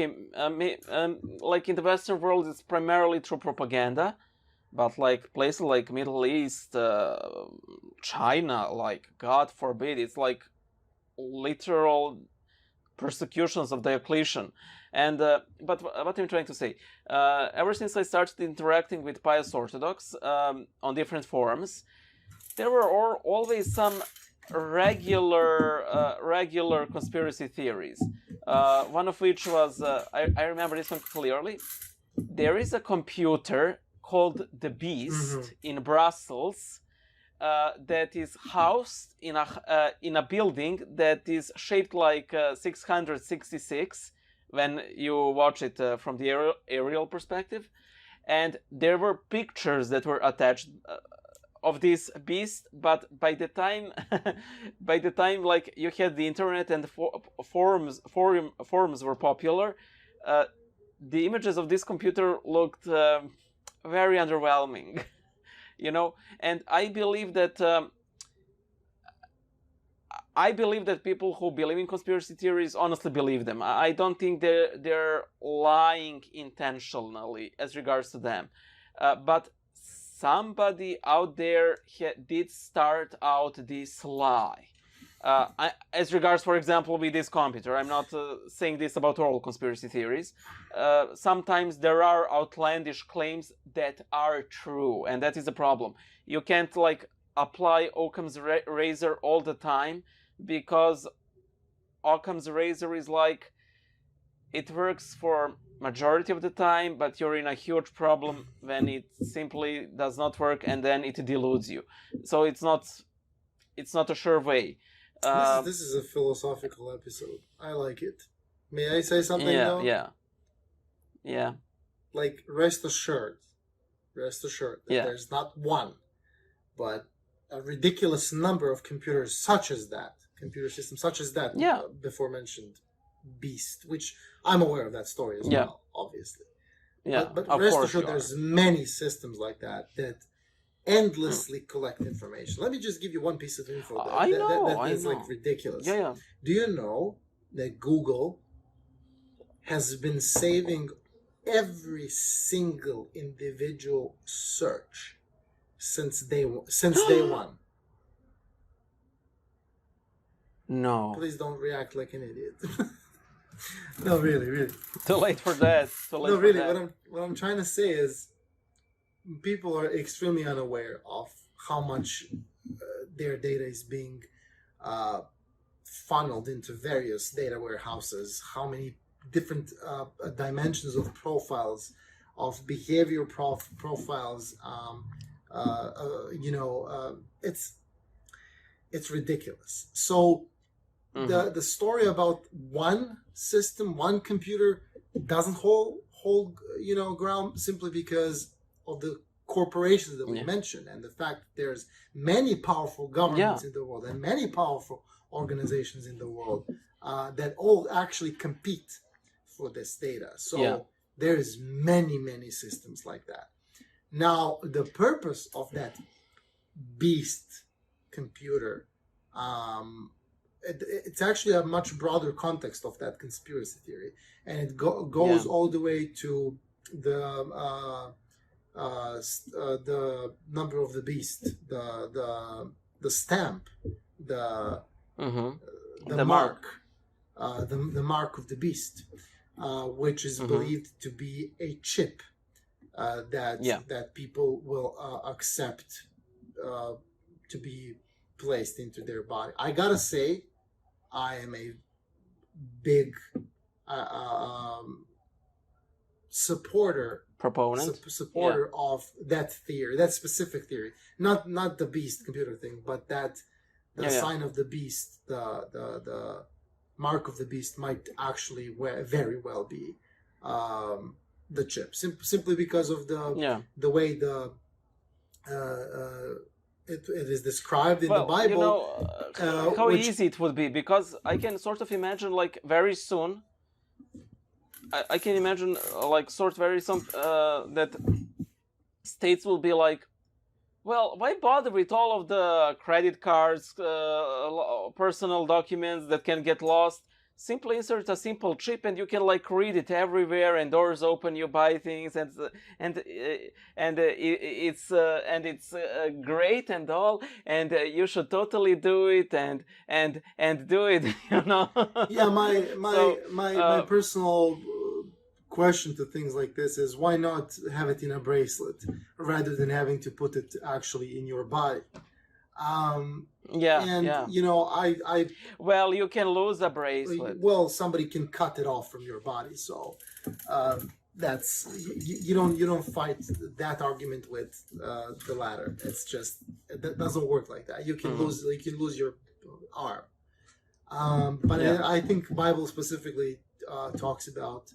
in the Western world, it's primarily through propaganda, but like places like Middle East, China, like God forbid, it's like literal persecutions of Diocletian. And but what I'm trying to say, ever since I started interacting with pious Orthodox on different forums, there were always some regular conspiracy theories. One of which was, I remember this one clearly. There is a computer called the Beast in Brussels that is housed in a building that is shaped like 666 when you watch it from the aerial perspective, and there were pictures that were attached of this beast. But by the time like you had the internet and forums were popular, the images of this computer looked very underwhelming. And I believe that people who believe in conspiracy theories honestly believe them. I don't think they're lying intentionally as regards to them, but somebody out there did start out this lie. As regards, for example, with this computer, I'm not saying this about all conspiracy theories. Sometimes there are outlandish claims that are true, and that is the problem. You can't apply Occam's razor all the time, because Occam's razor is it works for majority of the time, but you're in a huge problem when it simply does not work, and then it deludes you. So it's not a sure way. This is a philosophical episode. I like it. May I say something though? Yeah. Rest assured that there's not one, but a ridiculous number of computer systems such as that before mentioned beast, which I'm aware of that story as well, obviously. Yeah, but rest assured there's many systems like that endlessly collect information. Let me just give you one piece of info that is ridiculous. Yeah. Do you know that Google has been saving every single individual search since day one? No. Please don't react like an idiot. No, really. Too late for that. What I'm trying to say is, people are extremely unaware of how much their data is being funneled into various data warehouses, how many different dimensions of profiles, of behavior profiles. It's ridiculous. So the story about one system, one computer doesn't hold ground, simply because of the corporations that we mentioned, and the fact that there's many powerful governments in the world and many powerful organizations in the world that all actually compete for this data. So there's many systems like that. Now, the purpose of that beast computer, it's actually a much broader context of that conspiracy theory, and it goes all the way to the number of the beast, the stamp, the mark, the mark of the beast, which is believed to be a chip that people will accept to be placed into their body. I gotta say, I am a big proponent of that theory, that specific theory, not the beast computer thing, but that sign of the beast, the mark of the beast might actually very well be the chip, simply because of the way it is described in the Bible. How easy it would be, because I can sort of imagine very soon. I can imagine very soon that states will be well, why bother with all of the credit cards, personal documents that can get lost? Simply insert a simple chip, and you can read it everywhere, and doors open, you buy things, and it's great and all, and you should totally do it and do it. Yeah, my personal question to things like this is, why not have it in a bracelet rather than having to put it actually in your body? Well, you can lose a bracelet. Well, somebody can cut it off from your body, so that's you don't fight that argument with the latter. It's just, that doesn't work like that. You can lose your arm, but I think Bible specifically talks about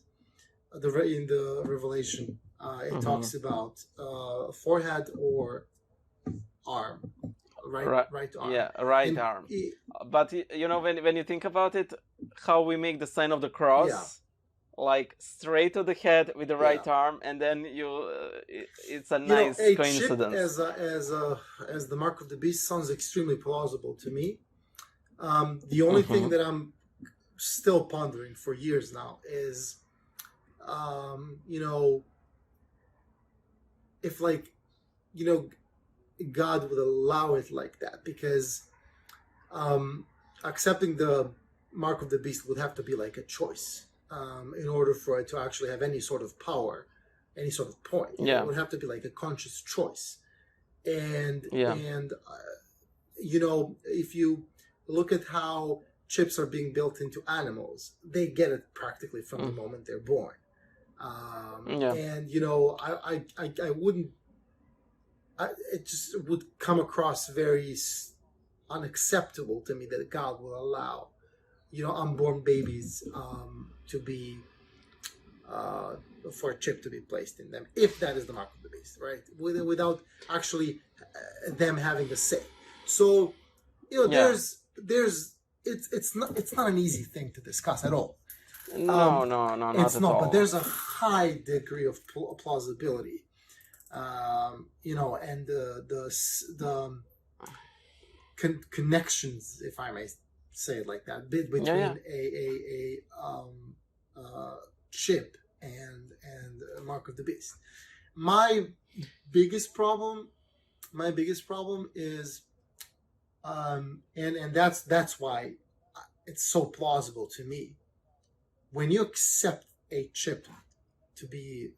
in the Revelation. It talks about forehead or arm. Right arm. Yeah, right arm. But when you think about it, how we make the sign of the cross, like straight to the head with the right Yeah. arm, and then it's a You know, nice a chip coincidence. as the mark of the beast sounds extremely plausible to me. The only thing Mm-hmm. that I'm still pondering for years now is, you know, if like, you know, God would allow it like that, because um, accepting the mark of the beast would have to be like a choice, in order for it to actually have any sort of power, any sort of point. You know, it Yeah, would have to be like a conscious choice. And yeah. and you know, if you look at how chips are being built into animals, they get it practically from the Mm. moment they're born. Yeah. And you know, I wouldn't. It just would come across very unacceptable to me that God will allow, you know, unborn babies to be uh, for a chip to be placed in them, if that is the mark of the beast, right? Without actually them having a say. So, you know, Yeah. there's it's not an easy thing to discuss at all. No, Um, no, no, not it's at not, but all. there's a high degree of plausibility. You know, and the connections, if I may say it like that, Yeah, yeah. between a chip and Mark of the Beast. My biggest problem, my biggest problem is, and that's why it's so plausible to me. When you accept a chip to be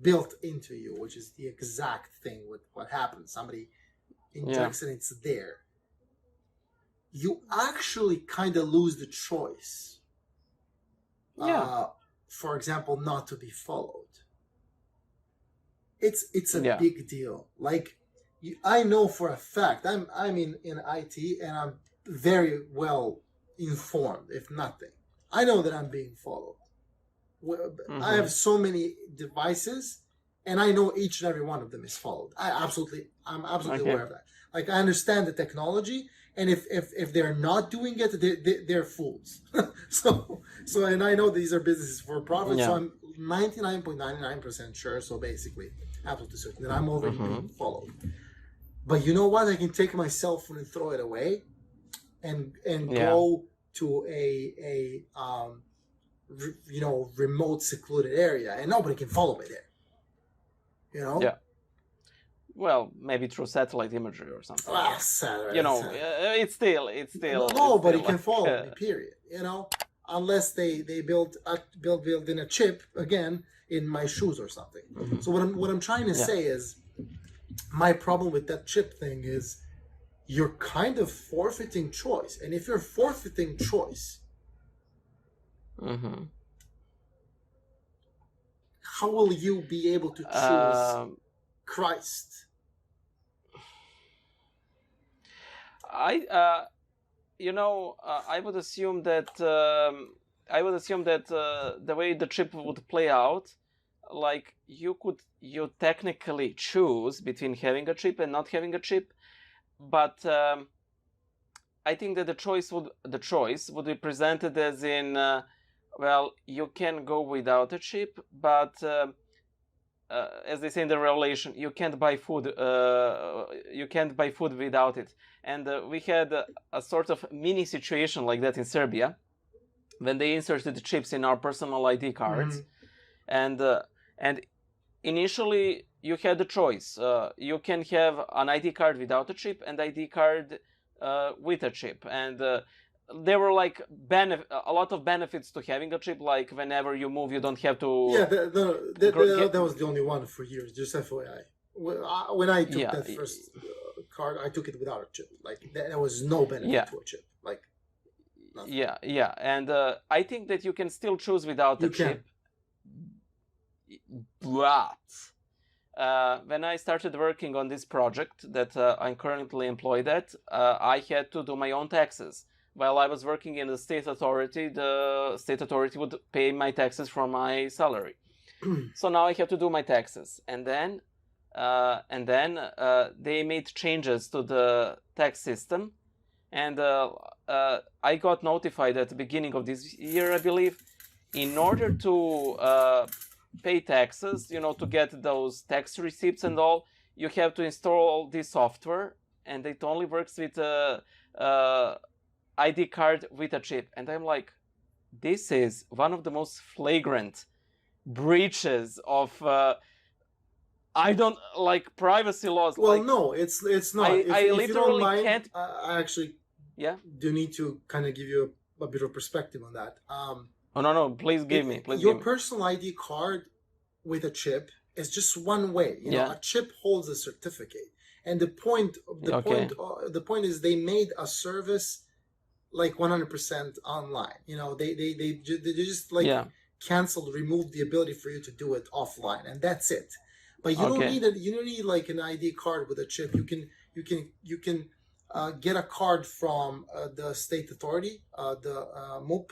built into you, which is the exact thing with what happens. Somebody Yeah. injects and it's there. You actually kind of lose the choice. Yeah. For example, not to be followed. It's a Yeah. big deal. Like, I know for a fact. I'm in IT, and I'm very well informed. If nothing, I know that I'm being followed. I Mm-hmm. have so many devices, and I know each and every one of them is followed. I'm absolutely Okay. aware of that. Like, I understand the technology, and if they're not doing it, they're fools. So and I know these are businesses for profit. So Yeah. I'm 99.99% sure. So basically, absolutely certain that I'm already Mm-hmm. being followed. But you know what? I can take my cell phone and throw it away, and Yeah. go to you know, remote secluded area, and nobody can follow me there, you know. Yeah. Well, maybe through satellite imagery or something. Well, You know, it's still nobody can like follow me, period, you know, unless they build in a chip again in my shoes or something. mm-hmm. So what I'm trying to Yeah. say is, my problem with that chip thing is, you're kind of forfeiting choice, and if you're forfeiting choice, Mm-hmm. how will you be able to choose Um, Christ? I I would assume that the way the chip would play out, like you technically choose between having a chip and not having a chip, but I think that the choice would be presented as in, well, you can go without a chip, but as they say in the Revelation, you can't buy food. You can't buy food without it. And we had a sort of mini situation like that in Serbia when they inserted chips in our personal ID cards, Mm-hmm. and initially you had the choice. You can have an ID card without a chip and ID card with a chip, and there were like a lot of benefits to having a chip. Like whenever you move, you don't have Yeah, to get. that was the only one for years. Just FYI, when I took Yeah, that first card, I took it without a chip. Like, there was no benefit yeah, to a chip. Like, nothing. yeah, and I think that you can still choose without a You can. chip, but when I started working on this project that I'm currently employed at, I had to do my own taxes. While I was working in the state authority, the state authority would pay my taxes from my salary. So now I have to do my taxes, and then they made changes to the tax system, and I got notified at the beginning of this year, I believe, in order to pay taxes, to get those tax receipts and all, you have to install this software, and it only works with a ID card with a chip. And I'm like, this is one of the most flagrant breaches of I don't like privacy laws. Well, like, no, it's not. I If you don't literally mind, can't. I actually Yeah. do need to kind of give you a bit of perspective on that. Oh no, please give me. Please your give me. personal ID card with a chip is just one way. Yeah. A chip holds a certificate, and the point is they made a service like 100% online. They just like canceled, removed the ability for you to do it offline, and that's it. But you don't need it. You don't need like an ID card with a chip. You can get a card from the state authority, the MUP,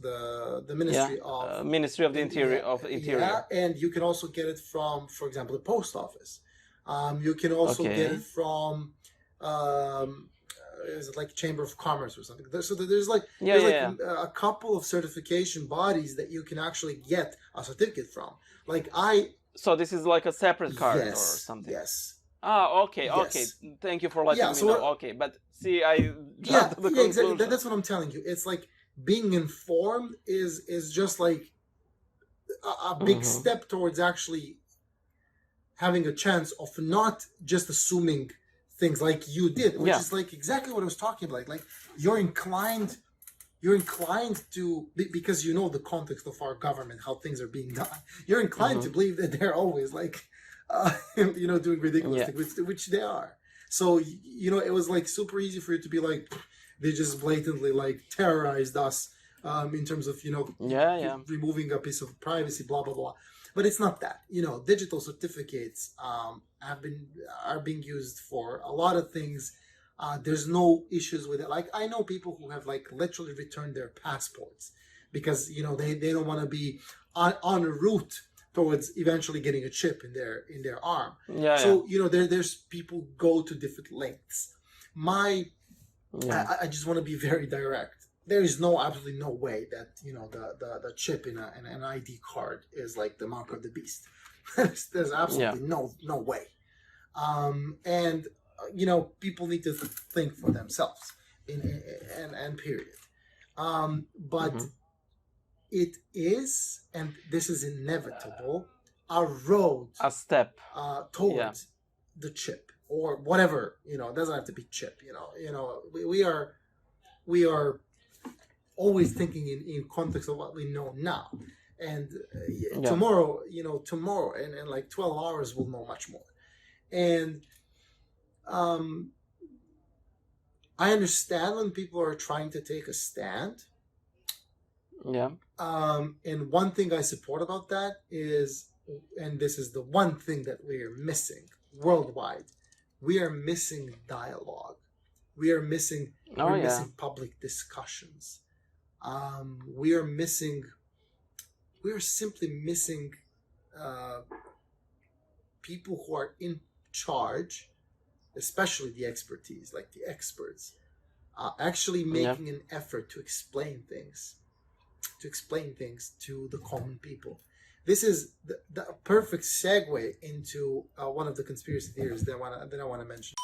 the Ministry of the Interior. Yeah, and you can also get it from, for example, the post office. You can also get it from, is it like Chamber of Commerce or something? So there's a couple of certification bodies that you can actually get a certificate from. So this is like a separate card or something. Yes. Okay. Thank you for letting me know. Okay, but see, I jumped to the conclusion. Exactly. That's what I'm telling you. It's like being informed is just like a big step towards actually having a chance of not just assuming things like you did, which is like exactly what I was talking about. Like you're inclined to, because you know the context of our government, how things are being done. You're inclined to believe that they're always like, doing ridiculous things, which they are. So, it was like super easy for you to be like, they just blatantly like terrorized us in terms of, removing a piece of privacy, blah, blah, blah. But it's not that. Digital certificates are being used for a lot of things. There's no issues with it. Like I know people who have like literally returned their passports because they don't want to be on a route towards eventually getting a chip in their arm. So there's people go to different lengths. I just want to be very direct. There is absolutely no way that the chip in an ID card is like the mark of the beast. There's absolutely no way. And people need to think for themselves, and period. But it is, and this is inevitable, a step towards the chip or whatever. It doesn't have to be chip. We are always thinking in context of what we know now, and tomorrow, and like 12 hours we'll know much more. And I understand when people are trying to take a stand. And one thing I support about that is, and this is the one thing that we are missing worldwide, we are missing dialogue. We are missing public discussions. We are simply missing people who are in charge, especially the expertise, like the experts, actually making an effort to explain things to the common people. This is the perfect segue into one of the conspiracy theories that I want to mention.